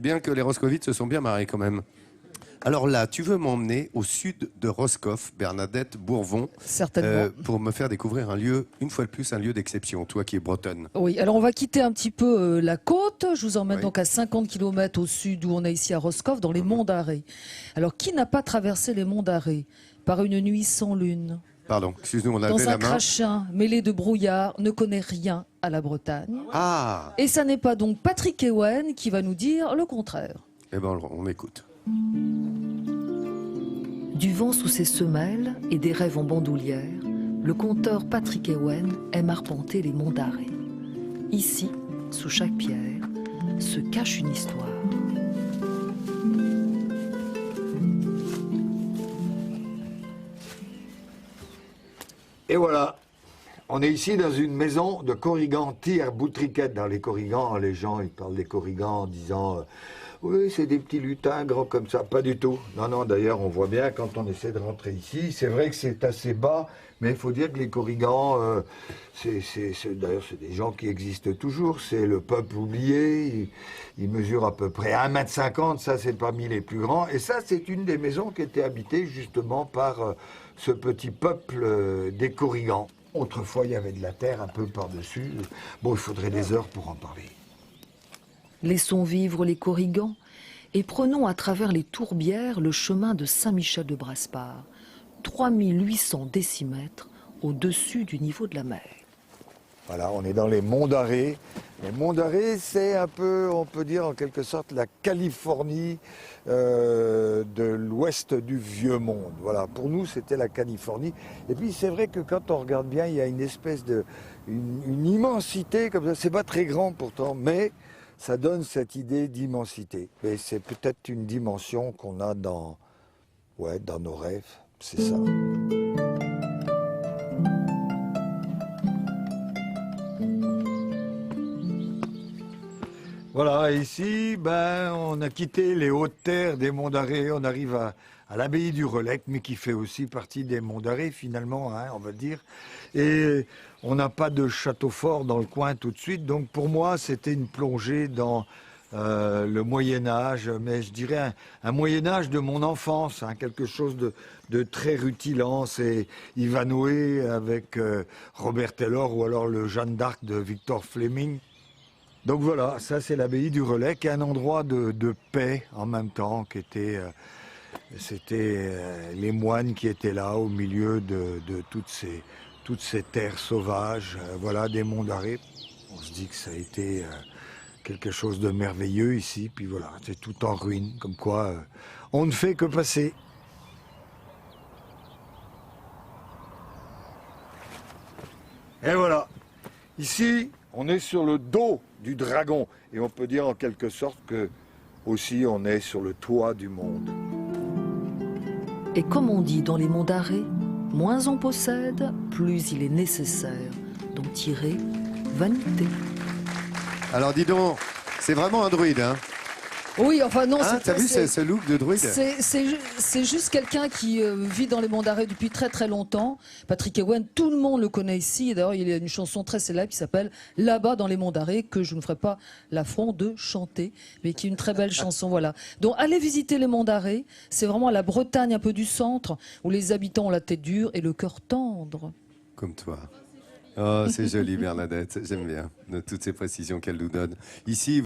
bien que les Roscovites se sont bien marrés quand même. Alors là, tu veux m'emmener au sud de Roscoff, Bernadette Bourvon, Certainement. pour me faire découvrir un lieu, une fois de plus, un lieu d'exception, toi qui es bretonne. Oui, alors on va quitter un petit peu la côte. Je vous emmène Oui. donc à 50 km au sud où on est ici à Roscoff, dans les monts d'Arrée. Alors qui n'a pas traversé les monts d'Arrée par une nuit sans lune, Pardon, excuse-nous, on a dans levé un la main. crachin mêlé de brouillard, ne connaît rien à la Bretagne? Ah, Et ça n'est pas donc Patrick Ewen qui va nous dire le contraire. eh ben on écoute. Du vent sous ses semelles et des rêves en bandoulière, le conteur Patrick Ewen aime arpenter les monts d'Arrée. Ici, sous chaque pierre, se cache une histoire. Et voilà, on est ici dans une maison de Corrigan, Tire-Boutriquette. Dans les Corrigans, les gens ils parlent des Corrigans en disant oui, c'est des petits lutins grands comme ça. Pas du tout. Non, non, d'ailleurs, on voit bien quand on essaie de rentrer ici, c'est vrai que c'est assez bas, mais il faut dire que les Corrigans, d'ailleurs, c'est des gens qui existent toujours. C'est le peuple oublié. Ils mesurent à peu près 1,50 m, ça c'est parmi les plus grands. Et ça, c'est une des maisons qui était habitée justement par ce petit peuple des Corrigans. Autrefois, il y avait de la terre un peu par-dessus. Bon, il faudrait des heures pour en parler. Laissons vivre les Corrigans et prenons à travers les tourbières le chemin de Saint-Michel de Brasparts, 3800 décimètres au-dessus du niveau de la mer. Voilà, on est dans les monts d'Arrée. Les monts d'Arrée, c'est un peu, on peut dire en quelque sorte, la Californie de l'ouest du vieux monde. Voilà, pour nous, c'était la Californie. Et puis, c'est vrai que quand on regarde bien, il y a une espèce de, une immensité comme ça. C'est pas très grand pourtant, mais ça donne cette idée d'immensité. Et c'est peut-être une dimension qu'on a dans nos rêves. C'est ça. Voilà, ici, on a quitté les hautes terres des monts d'Arrée, on arrive à l'abbaye du Relecq, mais qui fait aussi partie des monts d'Arrée finalement, hein, on va dire. Et on n'a pas de château fort dans le coin tout de suite, donc pour moi c'était une plongée dans le Moyen-Âge, mais je dirais un Moyen-Âge de mon enfance, hein, quelque chose de très rutilant. C'est Ivanhoé avec Robert Taylor ou alors le Jeanne d'Arc de Victor Fleming. Donc voilà, ça c'est l'abbaye du Relecq, qui est un endroit de paix en même temps, qui était, c'était les moines qui étaient là au milieu de toutes ces terres sauvages, voilà, des monts d'Arrée. On se dit que ça a été quelque chose de merveilleux ici, puis voilà, c'est tout en ruine, comme quoi on ne fait que passer. Et voilà, ici on est sur le dos du dragon, et on peut dire en quelque sorte que aussi on est sur le toit du monde. Et comme on dit dans les monts d'Arrée, moins on possède, plus il est nécessaire d'en tirer vanité. Alors dis donc, c'est vraiment un druide, hein? Oui, enfin non, Hein, t'as vu ce look de druide? c'est juste quelqu'un qui vit dans les monts d'Arrée depuis très très longtemps. Patrick Ewen, tout le monde le connaît ici. Et d'ailleurs, il y a une chanson très célèbre qui s'appelle Là-bas dans les monts d'Arrée, que je ne ferai pas l'affront de chanter, mais qui est une très belle chanson. Voilà. Donc allez visiter les monts d'Arrée. C'est vraiment la Bretagne un peu du centre, où les habitants ont la tête dure et le cœur tendre. Comme toi. Oh, c'est joli Bernadette, j'aime bien, de toutes ces précisions qu'elle nous donne. Ici,